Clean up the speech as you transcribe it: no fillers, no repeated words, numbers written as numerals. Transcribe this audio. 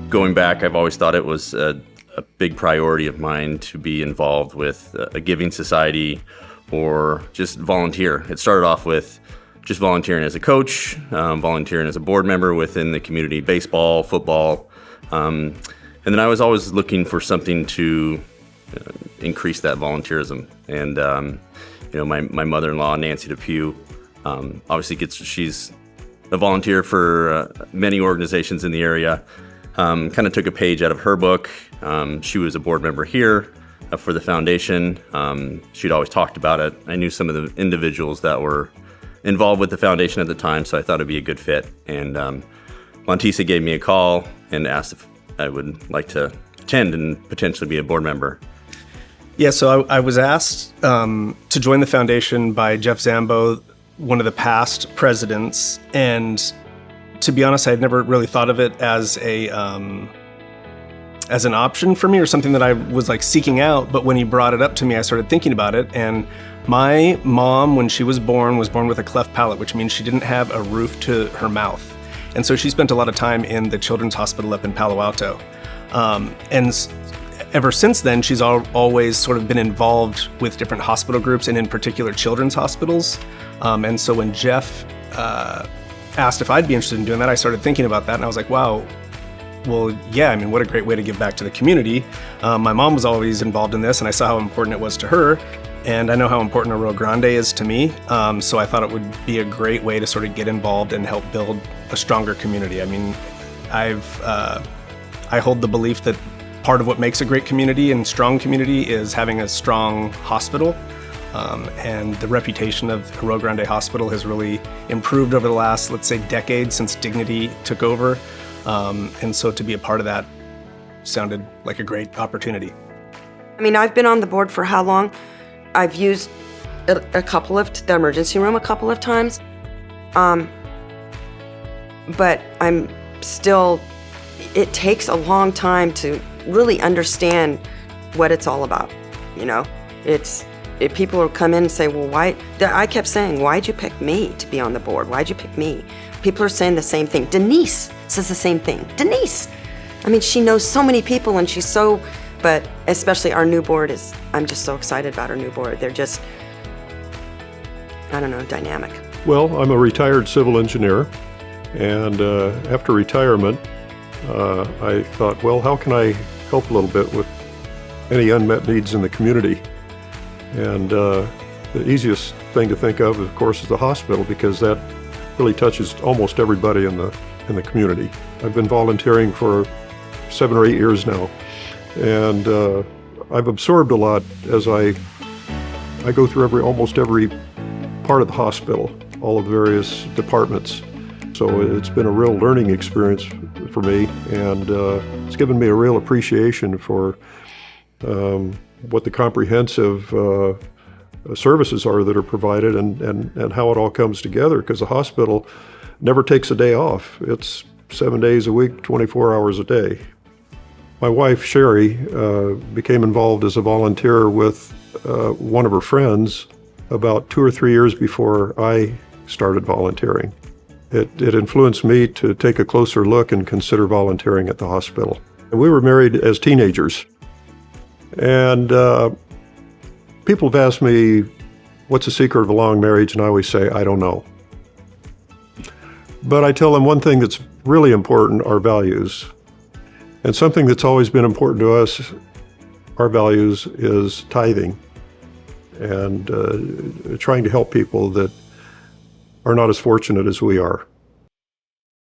Going back, I've always thought it was a big priority of mine to be involved with a giving society or just volunteer. It started off with just volunteering as a coach, volunteering as a board member within the community, baseball, football. And then I was always looking for something to increase that volunteerism. And, my mother-in-law, Nancy Depew, obviously she's a volunteer for many organizations in the area. Kind of took a page out of her book. She was a board member here for the foundation. She'd always talked about it. I knew some of the individuals that were involved with the foundation at the time, so I thought it'd be a good fit. And Montisa gave me a call and asked if I would like to attend and potentially be a board member. Yeah, so I was asked to join the foundation by Jeff Zambo, one of the past presidents, and to be honest, I had never really thought of it as an option for me or something that I was like seeking out. But when he brought it up to me, I started thinking about it. And my mom, when she was born with a cleft palate, which means she didn't have a roof to her mouth. And so she spent a lot of time in the Children's Hospital up in Palo Alto. Ever since then, she's always sort of been involved with different hospital groups and in particular children's hospitals. And so when Jeff asked if I'd be interested in doing that, I started thinking about that, and I was like, wow, well, yeah, I mean, what a great way to give back to the community. My mom was always involved in this, and I saw how important it was to her, and I know how important Rio Grande is to me, so I thought it would be a great way to sort of get involved and help build a stronger community. I mean, I hold the belief that part of what makes a great community and strong community is having a strong hospital. And the reputation of Rio Grande Hospital has really improved over the last, let's say, decade since Dignity took over. And so to be a part of that sounded like a great opportunity. I mean, I've been on the board for how long? I've used the emergency room a couple of times. But I'm still, it takes a long time to really understand what it's all about, If people will come in and say, well, why? I kept saying, why'd you pick me to be on the board? Why'd you pick me? People are saying the same thing. Denise says the same thing. Denise! I mean, she knows so many people and but especially our new board I'm just so excited about our new board. They're just, dynamic. Well, I'm a retired civil engineer, and after retirement, I thought, well, how can I help a little bit with any unmet needs in the community? And the easiest thing to think of course, is the hospital, because that really touches almost everybody in the community. I've been volunteering for 7 or 8 years now, and I've absorbed a lot as I go through almost every part of the hospital, all of the various departments. So it's been a real learning experience for me, and it's given me a real appreciation for what the comprehensive services are that are provided and how it all comes together, because the hospital never takes a day off. It's 7 days a week, 24 hours a day. My wife, Sherry, became involved as a volunteer with one of her friends about 2 or 3 years before I started volunteering. It influenced me to take a closer look and consider volunteering at the hospital. We were married as teenagers. And people have asked me, what's the secret of a long marriage? And I always say, I don't know. But I tell them one thing that's really important are values. And something that's always been important to us, our values, is tithing and trying to help people that are not as fortunate as we are.